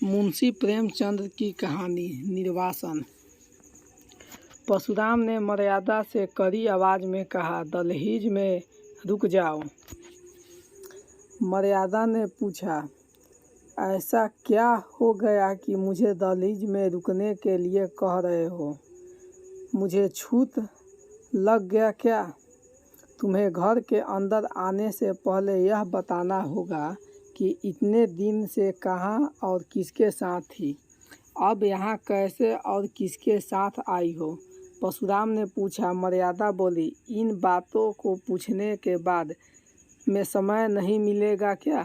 मुंशी प्रेमचंद की कहानी निर्वासन। परशुराम ने मर्यादा से कड़ी आवाज में कहा, दहलीज में रुक जाओ। मर्यादा ने पूछा, ऐसा क्या हो गया कि मुझे दहलीज में रुकने के लिए कह रहे हो? मुझे छूत लग गया क्या? तुम्हें घर के अंदर आने से पहले यह बताना होगा कि इतने दिन से कहाँ और किसके साथ थी। अब यहाँ कैसे और किसके साथ आई हो? परशुराम ने पूछा। मर्यादा बोली, इन बातों को पूछने के बाद में समय नहीं मिलेगा क्या?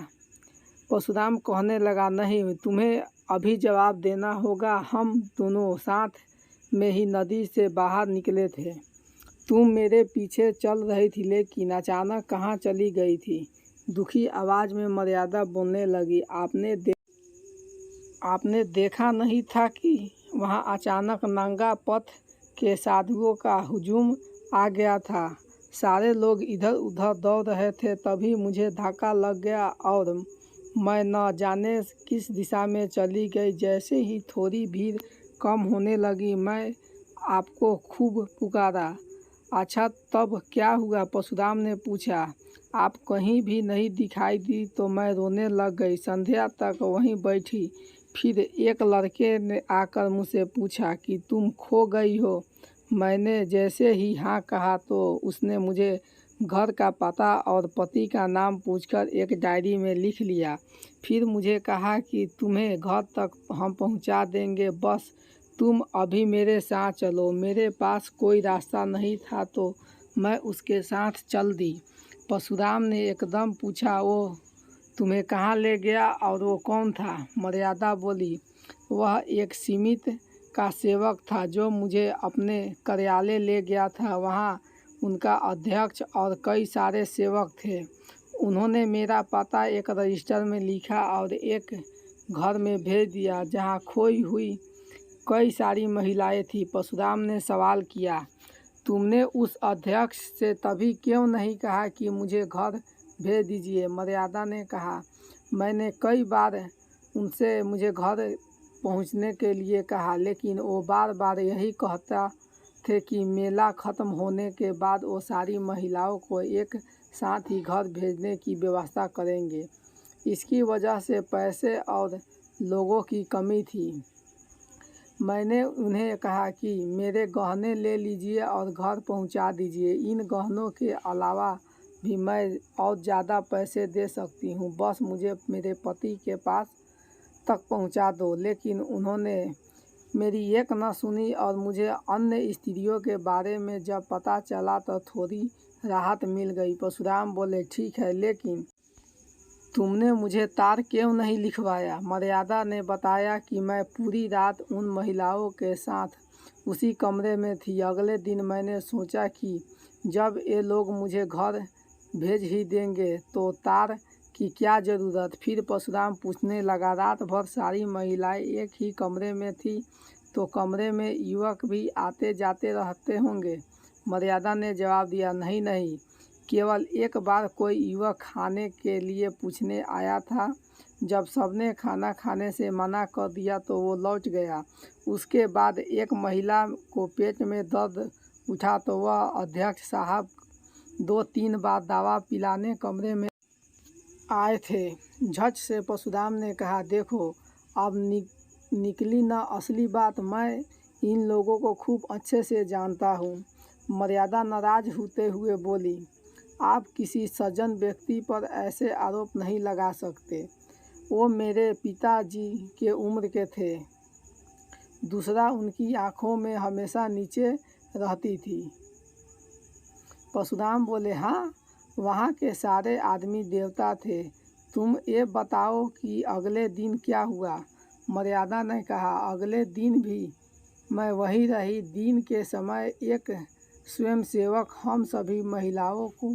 परशुराम कहने लगा, नहीं, तुम्हें अभी जवाब देना होगा। हम दोनों साथ में ही नदी से बाहर निकले थे। तुम मेरे पीछे चल रही थी, लेकिन अचानक कहाँ चली गई थी? दुखी आवाज में मर्यादा बोलने लगी, आपने देखा नहीं था कि वहाँ अचानक नंगा पथ के साधुओं का हुजूम आ गया था। सारे लोग इधर उधर दौड़ रहे थे, तभी मुझे धक्का लग गया और मैं न जाने किस दिशा में चली गई। जैसे ही थोड़ी भीड़ कम होने लगी, मैं आपको खूब पुकारा। अच्छा, तब क्या हुआ? परशुराम ने पूछा। आप कहीं भी नहीं दिखाई दी तो मैं रोने लग गई। संध्या तक वहीं बैठी। फिर एक लड़के ने आकर मुझसे पूछा कि तुम खो गई हो। मैंने जैसे ही हाँ कहा तो उसने मुझे घर का पता और पति का नाम पूछकर एक डायरी में लिख लिया। फिर मुझे कहा कि तुम्हें घर तक हम पहुंचा देंगे, बस तुम अभी मेरे साथ चलो। मेरे पास कोई रास्ता नहीं था तो मैं उसके साथ चल दी। परशुराम ने एकदम पूछा, वो तुम्हें कहाँ ले गया और वो कौन था? मर्यादा बोली, वह एक सीमित का सेवक था जो मुझे अपने कार्यालय ले गया था। वहाँ उनका अध्यक्ष और कई सारे सेवक थे। उन्होंने मेरा पता एक रजिस्टर में लिखा और एक घर में भेज दिया जहाँ खोई हुई कई सारी महिलाएं थीं। परशुराम ने सवाल किया, तुमने उस अध्यक्ष से तभी क्यों नहीं कहा कि मुझे घर भेज दीजिए? मर्यादा ने कहा, मैंने कई बार उनसे मुझे घर पहुंचने के लिए कहा, लेकिन वो बार बार यही कहता थे कि मेला ख़त्म होने के बाद वो सारी महिलाओं को एक साथ ही घर भेजने की व्यवस्था करेंगे। इसकी वजह से पैसे और लोगों की कमी थी। मैंने उन्हें कहा कि मेरे गहने ले लीजिए और घर पहुंचा दीजिए। इन गहनों के अलावा भी मैं और ज़्यादा पैसे दे सकती हूँ, बस मुझे मेरे पति के पास तक पहुंचा दो। लेकिन उन्होंने मेरी एक न सुनी और मुझे अन्य स्त्रियों के बारे में जब पता चला तो थोड़ी राहत मिल गई। परशुराम बोले, ठीक है, लेकिन तुमने मुझे तार क्यों नहीं लिखवाया? मर्यादा ने बताया कि मैं पूरी रात उन महिलाओं के साथ उसी कमरे में थी। अगले दिन मैंने सोचा कि जब ये लोग मुझे घर भेज ही देंगे तो तार की क्या ज़रूरत। फिर परशुराम पूछने लगा, रात भर सारी महिलाएं एक ही कमरे में थी तो कमरे में युवक भी आते जाते रहते होंगे? मर्यादा ने जवाब दिया, नहीं नहीं, केवल एक बार कोई युवक खाने के लिए पूछने आया था। जब सबने खाना खाने से मना कर दिया तो वो लौट गया। उसके बाद एक महिला को पेट में दर्द उठा तो वह अध्यक्ष साहब 2-3 बार दवा पिलाने कमरे में आए थे। झट से परशुराम ने कहा, देखो अब निकली ना असली बात। मैं इन लोगों को खूब अच्छे से जानता हूँ। मर्यादा नाराज होते हुए बोली, आप किसी सज्जन व्यक्ति पर ऐसे आरोप नहीं लगा सकते। वो मेरे पिताजी के उम्र के थे। दूसरा, उनकी आंखों में हमेशा नीचे रहती थी। परशुराम बोले, हाँ, वहाँ के सारे आदमी देवता थे। तुम ये बताओ कि अगले दिन क्या हुआ? मर्यादा ने कहा, अगले दिन भी मैं वहीं रही। दिन के समय एक स्वयंसेवक हम सभी महिलाओं को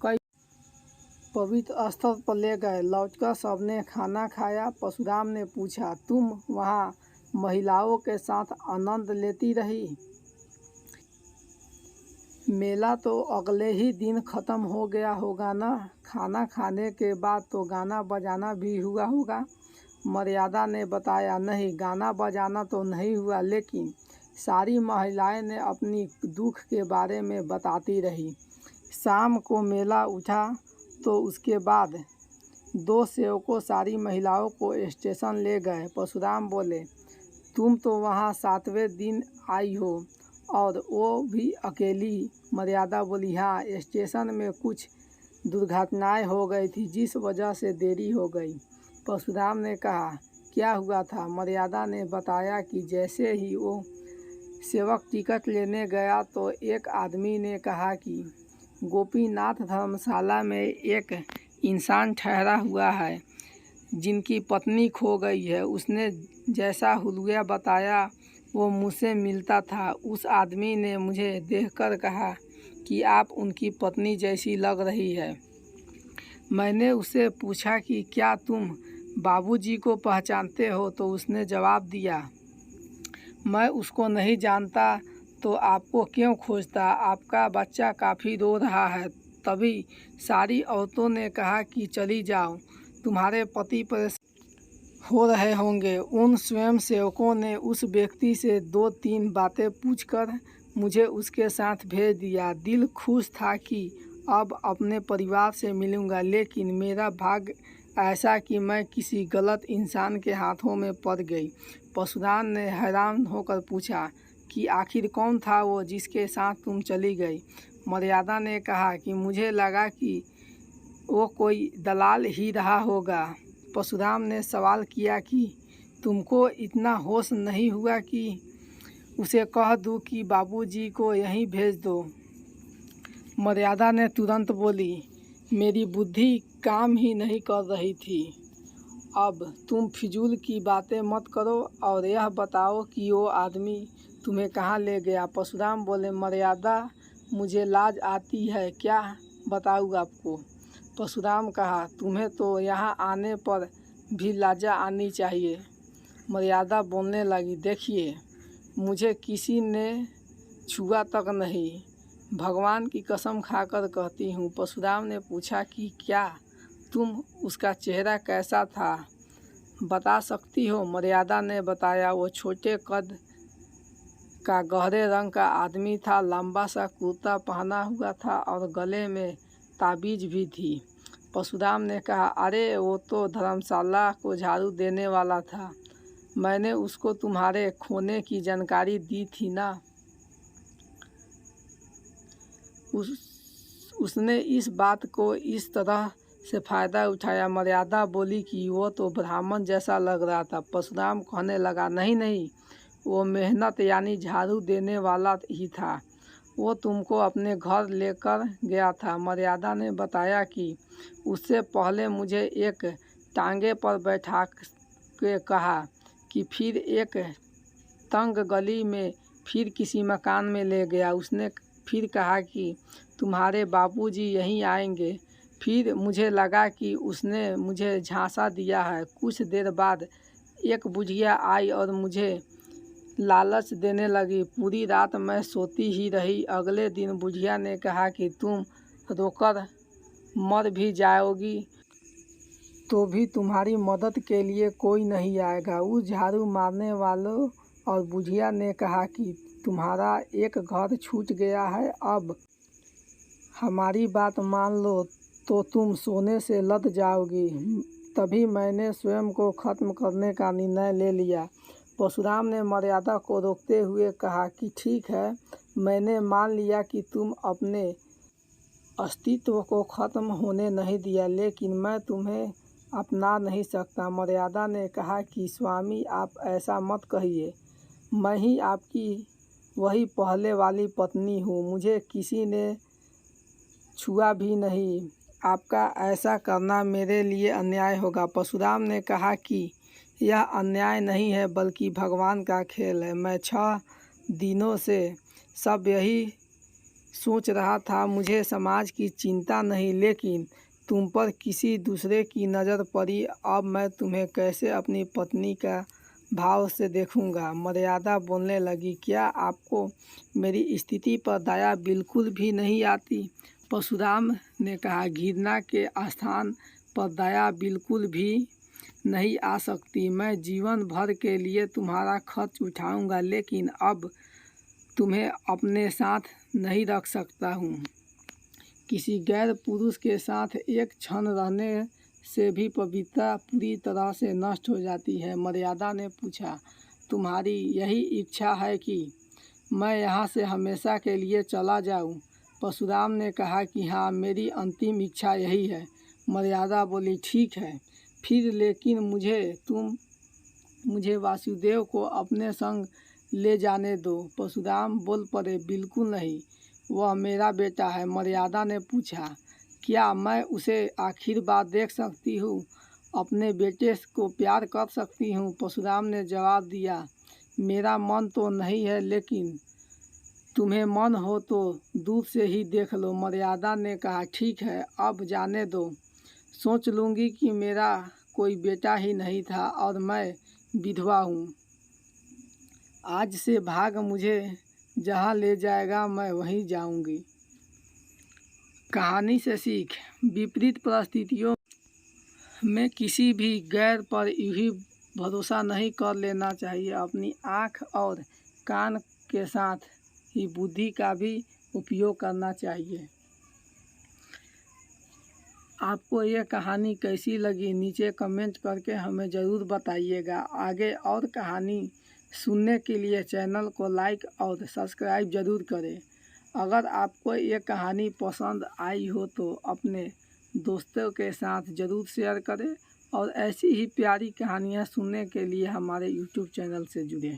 कई पवित्र स्थल पर ले गए। लौटकर सबने खाना खाया। परशुराम ने पूछा, तुम वहाँ महिलाओं के साथ आनंद लेती रही? मेला तो अगले ही दिन ख़त्म हो गया होगा ना? खाना खाने के बाद तो गाना बजाना भी हुआ होगा? मर्यादा ने बताया, नहीं, गाना बजाना तो नहीं हुआ, लेकिन सारी महिलाएं ने अपनी दुख के बारे में बताती रही। शाम को मेला उठा तो उसके बाद 2 सेवकों सारी महिलाओं को स्टेशन ले गए। परशुराम बोले, तुम तो वहाँ 7वें दिन आई हो और वो भी अकेली। मर्यादा बोली, हाँ, स्टेशन में कुछ दुर्घटनाएं हो गई थी जिस वजह से देरी हो गई। परशुराम ने कहा, क्या हुआ था? मर्यादा ने बताया कि जैसे ही वो सेवक टिकट लेने गया तो एक आदमी ने कहा कि गोपीनाथ धर्मशाला में एक इंसान ठहरा हुआ है जिनकी पत्नी खो गई है। उसने जैसा हुलिया बताया वो मुझसे मिलता था। उस आदमी ने मुझे देखकर कहा कि आप उनकी पत्नी जैसी लग रही है। मैंने उससे पूछा कि क्या तुम बाबूजी को पहचानते हो? तो उसने जवाब दिया, मैं उसको नहीं जानता, तो आपको क्यों खोजता? आपका बच्चा काफ़ी रो रहा है। तभी सारी औरतों ने कहा कि चली जाओ, तुम्हारे पति परेशान हो रहे होंगे। उन स्वयं सेवकों ने उस व्यक्ति से 2-3 बातें पूछकर मुझे उसके साथ भेज दिया। दिल खुश था कि अब अपने परिवार से मिलूंगा, लेकिन मेरा भाग्य ऐसा कि मैं किसी गलत इंसान के हाथों में पड़ गई। परशुराम ने हैरान होकर पूछा कि आखिर कौन था वो जिसके साथ तुम चली गई? मर्यादा ने कहा कि मुझे लगा कि वो कोई दलाल ही रहा होगा। परशुराम ने सवाल किया कि तुमको इतना होश नहीं हुआ कि उसे कह दूं कि बाबूजी को यहीं भेज दो? मर्यादा ने तुरंत बोली, मेरी बुद्धि काम ही नहीं कर रही थी। अब तुम फिजूल की बातें मत करो और यह बताओ कि वो आदमी तुम्हें कहाँ ले गया? परशुराम बोले, मर्यादा, मुझे लाज आती है, क्या बताऊँ आपको? परशुराम कहा, तुम्हें तो यहाँ आने पर भी लाजा आनी चाहिए। मर्यादा बोलने लगी, देखिए, मुझे किसी ने छुआ तक नहीं, भगवान की कसम खाकर कहती हूँ। परशुराम ने पूछा कि क्या तुम उसका चेहरा कैसा था, बता सकती हो? मर्यादा ने बताया, वो छोटे कद का गहरे रंग का आदमी था, लंबा सा कुर्ता पहना हुआ था और गले में ताबीज भी थी। परशुराम ने कहा, अरे वो तो धर्मशाला को झाड़ू देने वाला था, मैंने उसको तुम्हारे खोने की जानकारी दी थी ना। उसने इस बात को इस तरह से फ़ायदा उठाया। मर्यादा बोली कि वो तो ब्राह्मण जैसा लग रहा था। परशुराम कहने लगा, नहीं नहीं, वो मेहनत यानी झाड़ू देने वाला ही था, वो तुमको अपने घर लेकर गया था। मर्यादा ने बताया कि उससे पहले मुझे एक टांगे पर बैठा के कहा कि फिर एक तंग गली में फिर किसी मकान में ले गया। उसने फिर कहा कि तुम्हारे बाबूजी यहीं आएंगे। फिर मुझे लगा कि उसने मुझे झांसा दिया है। कुछ देर बाद एक बुढ़िया आई और मुझे लालच देने लगी। पूरी रात मैं सोती ही रही। अगले दिन बुढ़िया ने कहा कि तुम रोकर मर भी जाओगी तो भी तुम्हारी मदद के लिए कोई नहीं आएगा। उस झाड़ू मारने वालों और बुढ़िया ने कहा कि तुम्हारा एक घर छूट गया है, अब हमारी बात मान लो तो तुम सोने से लद जाओगी। तभी मैंने स्वयं को खत्म करने का निर्णय ले लिया। परशुराम ने मर्यादा को रोकते हुए कहा कि ठीक है, मैंने मान लिया कि तुम अपने अस्तित्व को खत्म होने नहीं दिया, लेकिन मैं तुम्हें अपना नहीं सकता। मर्यादा ने कहा कि स्वामी, आप ऐसा मत कहिए, मैं ही आपकी वही पहले वाली पत्नी हूँ, मुझे किसी ने छुआ भी नहीं। आपका ऐसा करना मेरे लिए अन्याय होगा। परशुराम ने कहा कि यह अन्याय नहीं है बल्कि भगवान का खेल है। मैं 6 दिनों से सब यही सोच रहा था, मुझे समाज की चिंता नहीं, लेकिन तुम पर किसी दूसरे की नज़र पड़ी। अब मैं तुम्हें कैसे अपनी पत्नी का भाव से देखूंगा। मर्यादा बोलने लगी, क्या आपको मेरी स्थिति पर दया बिल्कुल भी नहीं आती? परशुराम ने कहा, घृणा के स्थान पर दया बिल्कुल भी नहीं आ सकती। मैं जीवन भर के लिए तुम्हारा खर्च उठाऊंगा, लेकिन अब तुम्हें अपने साथ नहीं रख सकता हूँ। किसी गैर पुरुष के साथ एक क्षण रहने से भी पवित्रता पूरी तरह से नष्ट हो जाती है। मर्यादा ने पूछा, तुम्हारी यही इच्छा है कि मैं यहाँ से हमेशा के लिए चला जाऊँ? परशुराम ने कहा कि हाँ, मेरी अंतिम इच्छा यही है। मर्यादा बोली, ठीक है फिर, लेकिन मुझे वासुदेव को अपने संग ले जाने दो। परशुराम बोल पड़े, बिल्कुल नहीं, वह मेरा बेटा है। मर्यादा ने पूछा, क्या मैं उसे आखिर बार देख सकती हूँ? अपने बेटे को प्यार कर सकती हूँ? परशुराम ने जवाब दिया, मेरा मन तो नहीं है, लेकिन तुम्हें मन हो तो दूर से ही देख लो। मर्यादा ने कहा, ठीक है, अब जाने दो। सोच लूँगी कि मेरा कोई बेटा ही नहीं था और मैं विधवा हूँ। आज से भाग मुझे जहाँ ले जाएगा मैं वहीं जाऊँगी। कहानी से सीख, विपरीत परिस्थितियों में किसी भी गैर पर यूँ भरोसा नहीं कर लेना चाहिए। अपनी आँख और कान के साथ ही बुद्धि का भी उपयोग करना चाहिए। आपको ये कहानी कैसी लगी नीचे कमेंट करके हमें ज़रूर बताइएगा। आगे और कहानी सुनने के लिए चैनल को लाइक और सब्सक्राइब ज़रूर करें। अगर आपको ये कहानी पसंद आई हो तो अपने दोस्तों के साथ ज़रूर शेयर करें और ऐसी ही प्यारी कहानियाँ सुनने के लिए हमारे YouTube चैनल से जुड़ें।